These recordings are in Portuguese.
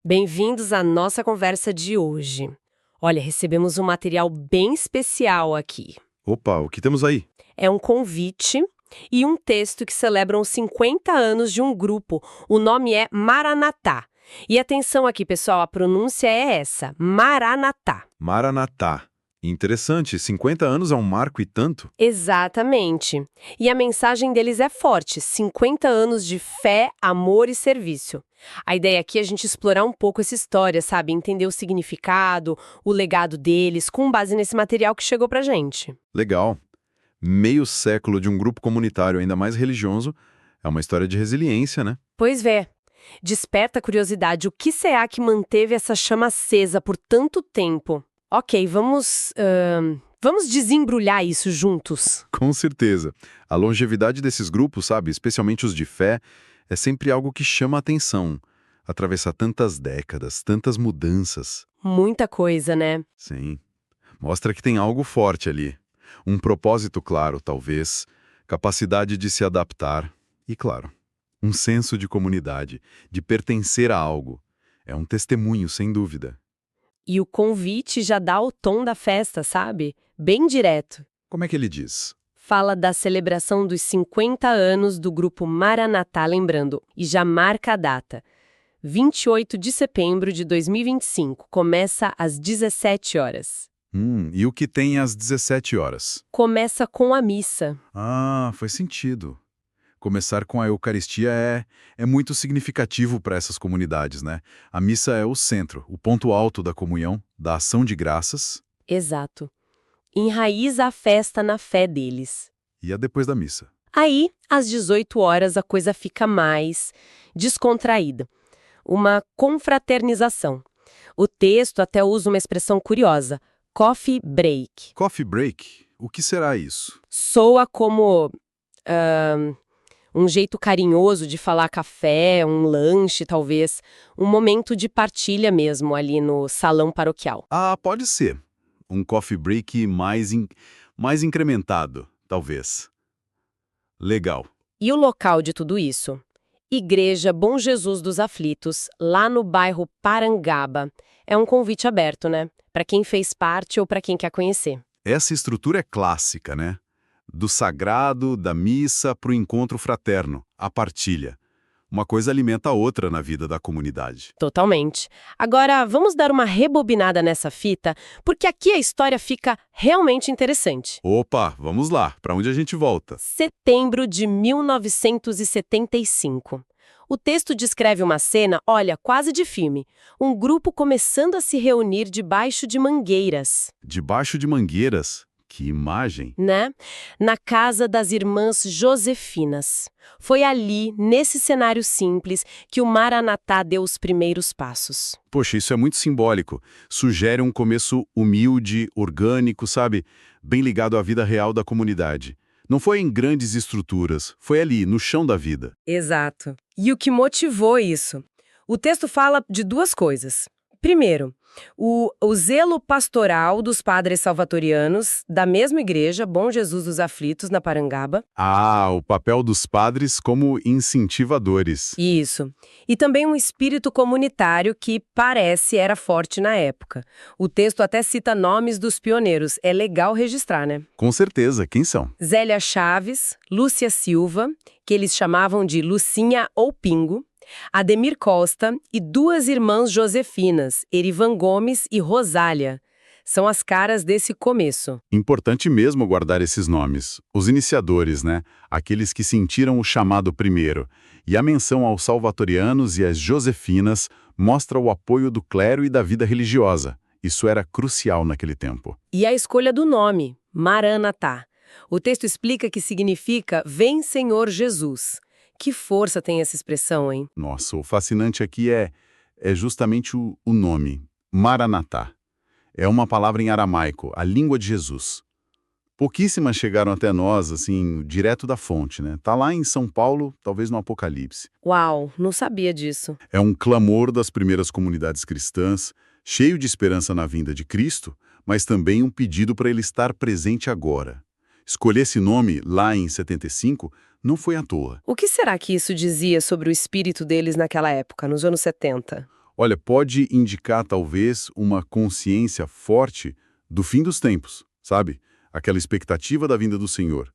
Bem-vindos à nossa conversa de hoje. Olha, recebemos um material bem especial aqui. Opa, o que temos aí? É um convite e um texto que celebram os 50 anos de um grupo. O nome é Maranatá. E atenção aqui, pessoal, a pronúncia é essa, Maranatá. Maranatá. Interessante, 50 anos é um marco e tanto? Exatamente. E a mensagem deles é forte, 50 anos de fé, amor e serviço. A ideia aqui é a gente explorar um pouco essa história, sabe? Entender o significado, o legado deles, com base nesse material que chegou pra gente. Legal. Meio século de um grupo comunitário ainda mais religioso é uma história de resiliência, né? Pois vê. Desperta a curiosidade, o que será que manteve essa chama acesa por tanto tempo? Ok, vamos desembrulhar isso juntos. Com certeza. A longevidade desses grupos, sabe, especialmente os de fé, é sempre algo que chama a atenção. Atravessar tantas décadas, tantas mudanças. Muita coisa, né? Sim. Mostra que tem algo forte ali. Um propósito claro, talvez. Capacidade de se adaptar. E, claro, um senso de comunidade, de pertencer a algo. É um testemunho, sem dúvida. E o convite já dá o tom da festa, sabe? Bem direto. Como é que ele diz? Fala da celebração dos 50 anos do grupo Maranatá, lembrando, e já marca a data. 28 de setembro de 2025, começa às 17 horas. E o que tem às 17 horas? Começa com a missa. Ah, faz sentido. Começar com a Eucaristia é muito significativo para essas comunidades, né? A missa é o centro, o ponto alto da comunhão, da ação de graças. Exato. Enraiza a festa na fé deles. E a depois da missa. Aí, às 18 horas, a coisa fica mais descontraída. Uma confraternização. O texto até usa uma expressão curiosa, coffee break. Coffee break? O que será isso? Soa como um jeito carinhoso de falar café, um lanche, talvez. Um momento de partilha mesmo ali no salão paroquial. Ah, pode ser. Um coffee break mais incrementado, talvez. Legal. E o local de tudo isso? Igreja Bom Jesus dos Aflitos, lá no bairro Parangaba. É um convite aberto, né? Para quem fez parte ou para quem quer conhecer. Essa estrutura é clássica, né? Do sagrado, da missa, para o encontro fraterno, a partilha. Uma coisa alimenta a outra na vida da comunidade. Totalmente. Agora, vamos dar uma rebobinada nessa fita, porque aqui a história fica realmente interessante. Opa, vamos lá. Para onde a gente volta? Setembro de 1975. O texto descreve uma cena, olha, quase de filme. Um grupo começando a se reunir debaixo de mangueiras. Debaixo de mangueiras? Que imagem! Né? Na casa das irmãs Josefinas. Foi ali, nesse cenário simples, que o Maranatá deu os primeiros passos. Poxa, isso é muito simbólico. Sugere um começo humilde, orgânico, sabe? Bem ligado à vida real da comunidade. Não foi em grandes estruturas, foi ali, no chão da vida. Exato. E o que motivou isso? O texto fala de duas coisas. Primeiro, o zelo pastoral dos padres salvatorianos da mesma igreja, Bom Jesus dos Aflitos, na Parangaba. Ah, o papel dos padres como incentivadores. Isso. E também um espírito comunitário que parece era forte na época. O texto até cita nomes dos pioneiros. É legal registrar, né? Com certeza, quem são? Zélia Chaves, Lúcia Silva, que eles chamavam de Lucinha ou Pingo, Ademir Costa e duas irmãs Josefinas, Erivan Gomes e Rosália. São as caras desse começo. Importante mesmo guardar esses nomes. Os iniciadores, né? Aqueles que sentiram o chamado primeiro. E a menção aos salvatorianos e às Josefinas mostra o apoio do clero e da vida religiosa. Isso era crucial naquele tempo. E a escolha do nome, Maranatá. O texto explica que significa Vem Senhor Jesus. Que força tem essa expressão, hein? Nossa, o fascinante aqui é justamente o nome, Maranatá. É uma palavra em aramaico, a língua de Jesus. Pouquíssimas chegaram até nós, assim, direto da fonte, né? Tá lá em São Paulo, talvez no Apocalipse. Uau, não sabia disso. É um clamor das primeiras comunidades cristãs, cheio de esperança na vinda de Cristo, mas também um pedido para ele estar presente agora. Escolher esse nome, lá em 75, não foi à toa. O que será que isso dizia sobre o espírito deles naquela época, nos anos 70? Olha, pode indicar talvez uma consciência forte do fim dos tempos, sabe? Aquela expectativa da vinda do Senhor.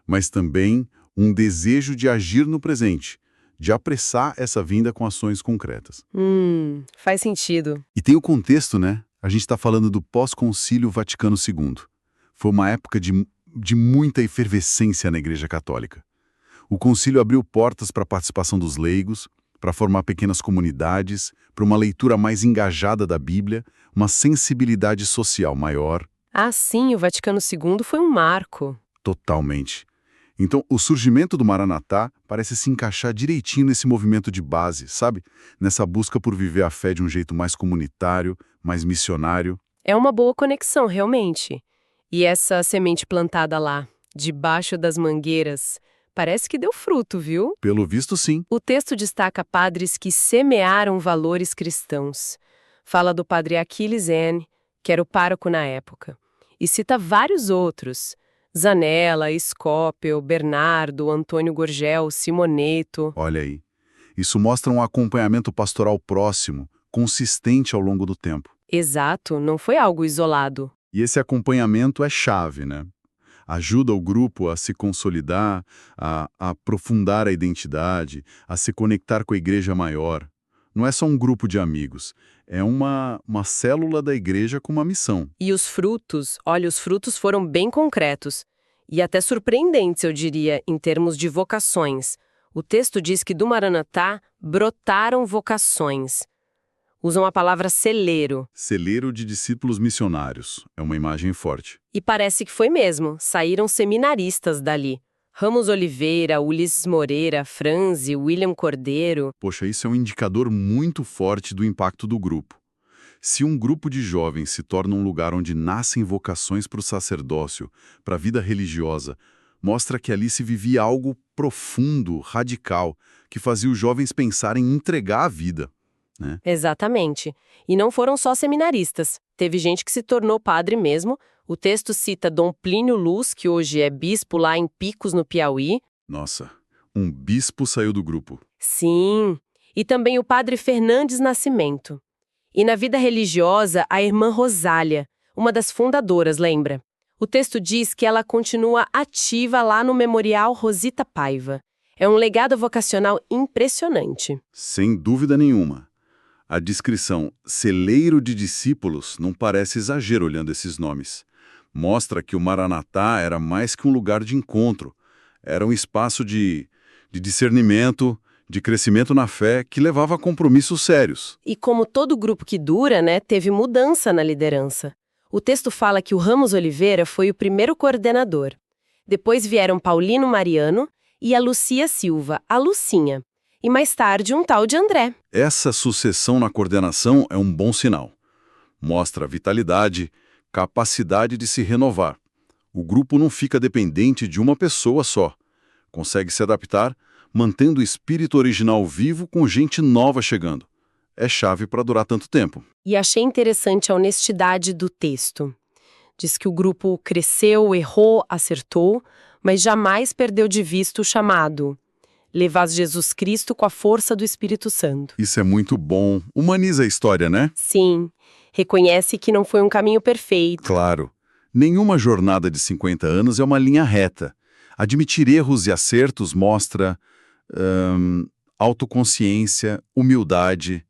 Mas também um desejo de agir no presente, de apressar essa vinda com ações concretas. Faz sentido. E tem o contexto, né? A gente está falando do pós-concílio Vaticano II. Foi uma época de muita efervescência na Igreja Católica. O concílio abriu portas para a participação dos leigos, para formar pequenas comunidades, para uma leitura mais engajada da Bíblia, uma sensibilidade social maior. Ah, sim, o Vaticano II foi um marco. Totalmente. Então, o surgimento do Maranatá parece se encaixar direitinho nesse movimento de base, sabe? Nessa busca por viver a fé de um jeito mais comunitário, mais missionário. É uma boa conexão, realmente. E essa semente plantada lá, debaixo das mangueiras, parece que deu fruto, viu? Pelo visto, sim. O texto destaca padres que semearam valores cristãos. Fala do padre Achilles N., que era o pároco na época. E cita vários outros. Zanella, Scopel, Bernardo, Antônio Gorgel, Simoneto. Olha aí. Isso mostra um acompanhamento pastoral próximo, consistente ao longo do tempo. Exato, não foi algo isolado. E esse acompanhamento é chave, né? Ajuda o grupo a se consolidar, a aprofundar a identidade, a se conectar com a igreja maior. Não é só um grupo de amigos, é uma célula da igreja com uma missão. E os frutos, olha, os frutos foram bem concretos. E até surpreendentes, eu diria, em termos de vocações. O texto diz que do Maranatá brotaram vocações. Usam a palavra celeiro. Celeiro de discípulos missionários. É uma imagem forte. E parece que foi mesmo. Saíram seminaristas dali. Ramos Oliveira, Ulisses Moreira, Franzi, William Cordeiro. Poxa, isso é um indicador muito forte do impacto do grupo. Se um grupo de jovens se torna um lugar onde nascem vocações para o sacerdócio, para a vida religiosa, mostra que ali se vivia algo profundo, radical, que fazia os jovens pensarem em entregar a vida. Né? Exatamente. E não foram só seminaristas. Teve gente que se tornou padre mesmo. O texto cita Dom Plínio Luz, que hoje é bispo lá em Picos, no Piauí. Nossa, um bispo saiu do grupo. Sim. E também o padre Fernandes Nascimento. E na vida religiosa, a irmã Rosália, uma das fundadoras, lembra? O texto diz que ela continua ativa lá no Memorial Rosita Paiva. É um legado vocacional impressionante. Sem dúvida nenhuma. A descrição celeiro de discípulos não parece exagero olhando esses nomes. Mostra que o Maranatá era mais que um lugar de encontro. Era um espaço de discernimento, de crescimento na fé, que levava a compromissos sérios. E como todo grupo que dura, né, teve mudança na liderança. O texto fala que o Ramos Oliveira foi o primeiro coordenador. Depois vieram Paulino Mariano e a Lucia Silva, a Lucinha. E mais tarde um tal de André. Essa sucessão na coordenação é um bom sinal. Mostra vitalidade, capacidade de se renovar. O grupo não fica dependente de uma pessoa só. Consegue se adaptar, mantendo o espírito original vivo com gente nova chegando. É chave para durar tanto tempo. E achei interessante a honestidade do texto. Diz que o grupo cresceu, errou, acertou, mas jamais perdeu de vista o chamado. Levar Jesus Cristo com a força do Espírito Santo. Isso é muito bom. Humaniza a história, né? Sim. Reconhece que não foi um caminho perfeito. Claro. Nenhuma jornada de 50 anos é uma linha reta. Admitir erros e acertos mostra autoconsciência, humildade.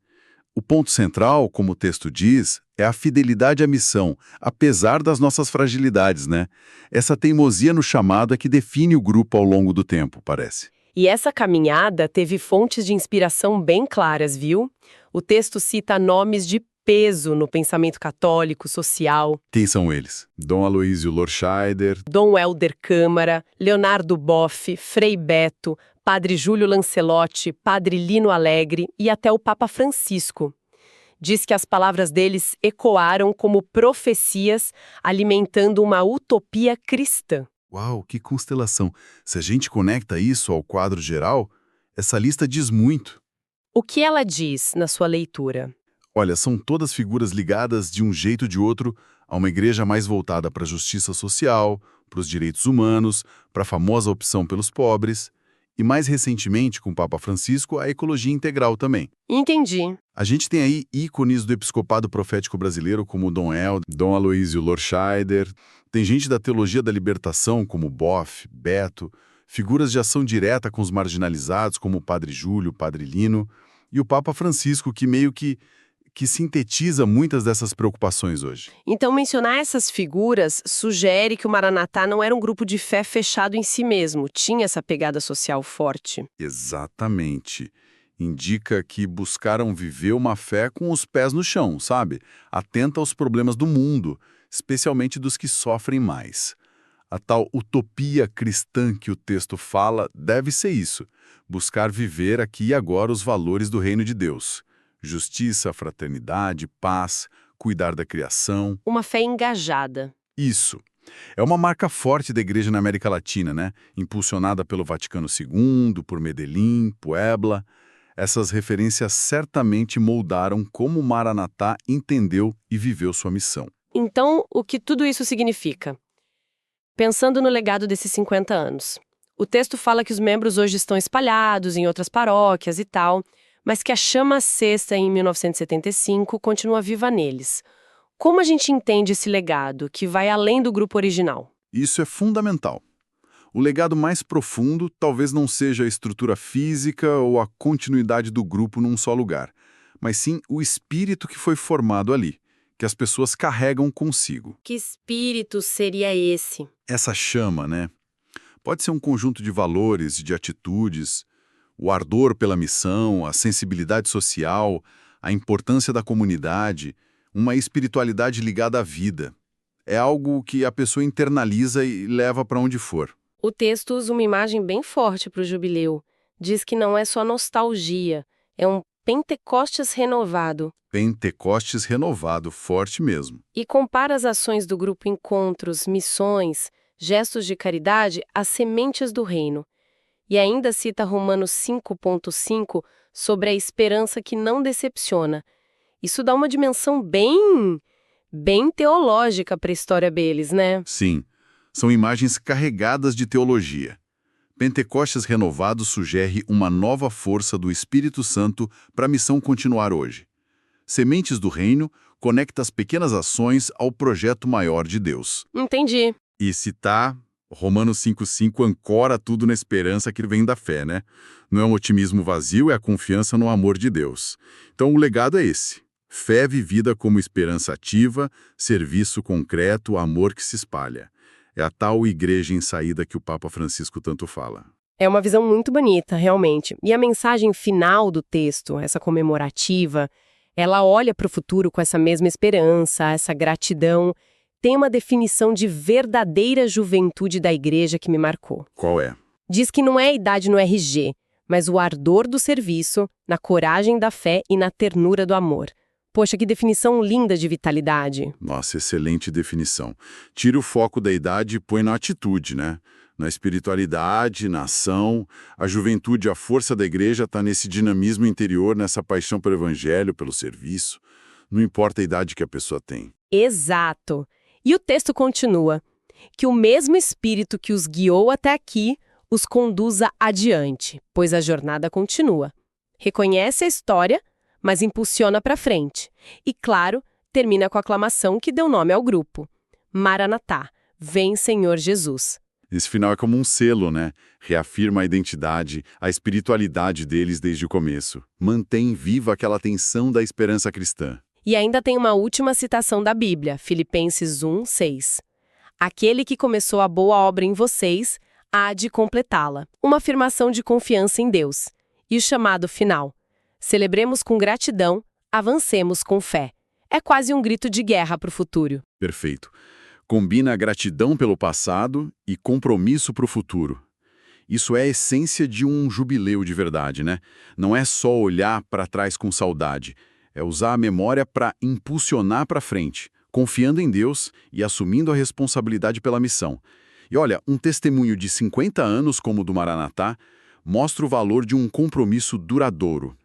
O ponto central, como o texto diz, é a fidelidade à missão, apesar das nossas fragilidades, né? Essa teimosia no chamado é que define o grupo ao longo do tempo, parece. E essa caminhada teve fontes de inspiração bem claras, viu? O texto cita nomes de peso no pensamento católico, social. Quem são eles? Dom Aloísio Lorscheider, Dom Helder Câmara, Leonardo Boff, Frei Beto, Padre Júlio Lancelotti, Padre Lino Alegre e até o Papa Francisco. Diz que as palavras deles ecoaram como profecias, alimentando uma utopia cristã. Uau, que constelação! Se a gente conecta isso ao quadro geral, essa lista diz muito. O que ela diz na sua leitura? Olha, são todas figuras ligadas de um jeito ou de outro a uma igreja mais voltada para a justiça social, para os direitos humanos, para a famosa opção pelos pobres. E mais recentemente, com o Papa Francisco, a ecologia integral também. Entendi. A gente tem aí ícones do episcopado profético brasileiro, como Dom Helder, Dom Aloysio Lorscheider. Tem gente da teologia da libertação, como Boff, Beto. Figuras de ação direta com os marginalizados, como o Padre Júlio, o Padre Lino. E o Papa Francisco, que meio que sintetiza muitas dessas preocupações hoje. Então, mencionar essas figuras sugere que o Maranatá não era um grupo de fé fechado em si mesmo, tinha essa pegada social forte. Exatamente. Indica que buscaram viver uma fé com os pés no chão, sabe? Atenta aos problemas do mundo, especialmente dos que sofrem mais. A tal utopia cristã que o texto fala deve ser isso, buscar viver aqui e agora os valores do reino de Deus. Justiça, fraternidade, paz, cuidar da criação. Uma fé engajada. Isso. É uma marca forte da igreja na América Latina, né? Impulsionada pelo Vaticano II, por Medellín, Puebla. Essas referências certamente moldaram como o Maranatá entendeu e viveu sua missão. Então, o que tudo isso significa? Pensando no legado desses 50 anos. O texto fala que os membros hoje estão espalhados em outras paróquias e tal, mas que a chama acesa em 1975 continua viva neles. Como a gente entende esse legado, que vai além do grupo original? Isso é fundamental. O legado mais profundo talvez não seja a estrutura física ou a continuidade do grupo num só lugar, mas sim o espírito que foi formado ali, que as pessoas carregam consigo. Que espírito seria esse? Essa chama, né? Pode ser um conjunto de valores, de atitudes, o ardor pela missão, a sensibilidade social, a importância da comunidade, uma espiritualidade ligada à vida. É algo que a pessoa internaliza e leva para onde for. O texto usa uma imagem bem forte para o jubileu. Diz que não é só nostalgia, é um Pentecostes renovado. Pentecostes renovado, forte mesmo. E compara as ações do grupo Encontros, missões, gestos de caridade às sementes do reino. E ainda cita Romanos 5,5 sobre a esperança que não decepciona. Isso dá uma dimensão bem teológica para a história deles, né? Sim, são imagens carregadas de teologia. Pentecostes renovado sugere uma nova força do Espírito Santo para a missão continuar hoje. Sementes do Reino conecta as pequenas ações ao projeto maior de Deus. Entendi. E citar Romanos 5,5 ancora tudo na esperança que vem da fé, né? Não é um otimismo vazio, é a confiança no amor de Deus. Então o legado é esse. Fé vivida como esperança ativa, serviço concreto, amor que se espalha. É a tal igreja em saída que o Papa Francisco tanto fala. É uma visão muito bonita, realmente. E a mensagem final do texto, essa comemorativa, ela olha para o futuro com essa mesma esperança, essa gratidão. Tem uma definição de verdadeira juventude da igreja que me marcou. Qual é? Diz que não é a idade no RG, mas o ardor do serviço, na coragem da fé e na ternura do amor. Poxa, que definição linda de vitalidade. Nossa, excelente definição. Tira o foco da idade e põe na atitude, né? Na espiritualidade, na ação. A juventude, a força da igreja está nesse dinamismo interior, nessa paixão pelo evangelho, pelo serviço. Não importa a idade que a pessoa tem. Exato. E o texto continua, que o mesmo Espírito que os guiou até aqui os conduza adiante, pois a jornada continua. Reconhece a história, mas impulsiona para frente. E, claro, termina com a aclamação que deu nome ao grupo. Maranatá, vem Senhor Jesus. Esse final é como um selo, né? Reafirma a identidade, a espiritualidade deles desde o começo. Mantém viva aquela tensão da esperança cristã. E ainda tem uma última citação da Bíblia, Filipenses 1:6. Aquele que começou a boa obra em vocês, há de completá-la. Uma afirmação de confiança em Deus. E o chamado final. Celebremos com gratidão, avancemos com fé. É quase um grito de guerra para o futuro. Perfeito. Combina a gratidão pelo passado e compromisso para o futuro. Isso é a essência de um jubileu de verdade, né? Não é só olhar para trás com saudade. É usar a memória para impulsionar para frente, confiando em Deus e assumindo a responsabilidade pela missão. E olha, um testemunho de 50 anos como o do Maranatá mostra o valor de um compromisso duradouro.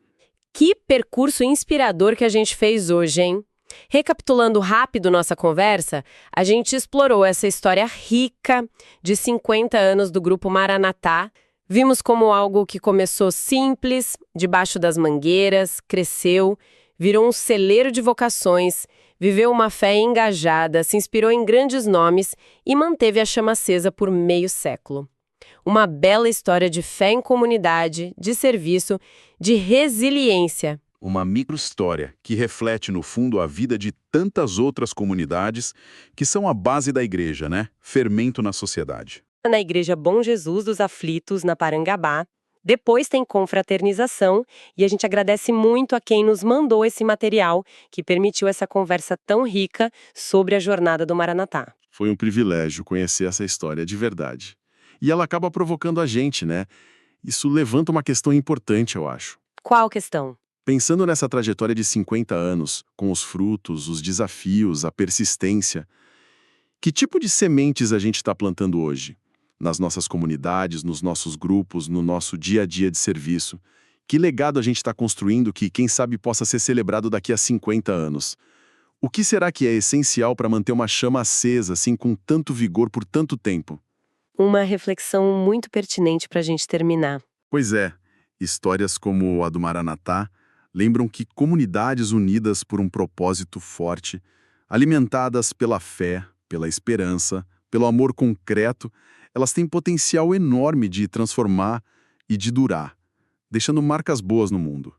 Que percurso inspirador que a gente fez hoje, hein? Recapitulando rápido nossa conversa, a gente explorou essa história rica de 50 anos do Grupo Maranatá, Vimos como algo que começou simples, debaixo das mangueiras, cresceu, virou um celeiro de vocações, viveu uma fé engajada, se inspirou em grandes nomes e manteve a chama acesa por meio século. Uma bela história de fé em comunidade, de serviço, de resiliência. Uma micro-história que reflete, no fundo, a vida de tantas outras comunidades que são a base da igreja, né? Fermento na sociedade. Na Igreja Bom Jesus dos Aflitos, na Parangabá. Depois tem confraternização e a gente agradece muito a quem nos mandou esse material que permitiu essa conversa tão rica sobre a jornada do Maranatá. Foi um privilégio conhecer essa história de verdade. E ela acaba provocando a gente, né? Isso levanta uma questão importante, eu acho. Qual questão? Pensando nessa trajetória de 50 anos, com os frutos, os desafios, a persistência, que tipo de sementes a gente está plantando hoje? Nas nossas comunidades, nos nossos grupos, no nosso dia a dia de serviço? Que legado a gente está construindo que, quem sabe, possa ser celebrado daqui a 50 anos? O que será que é essencial para manter uma chama acesa, assim, com tanto vigor por tanto tempo? Uma reflexão muito pertinente para a gente terminar. Pois é, histórias como a do Maranatá lembram que comunidades unidas por um propósito forte, alimentadas pela fé, pela esperança, pelo amor concreto, elas têm potencial enorme de transformar e de durar, deixando marcas boas no mundo.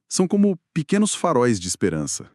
São como pequenos faróis de esperança.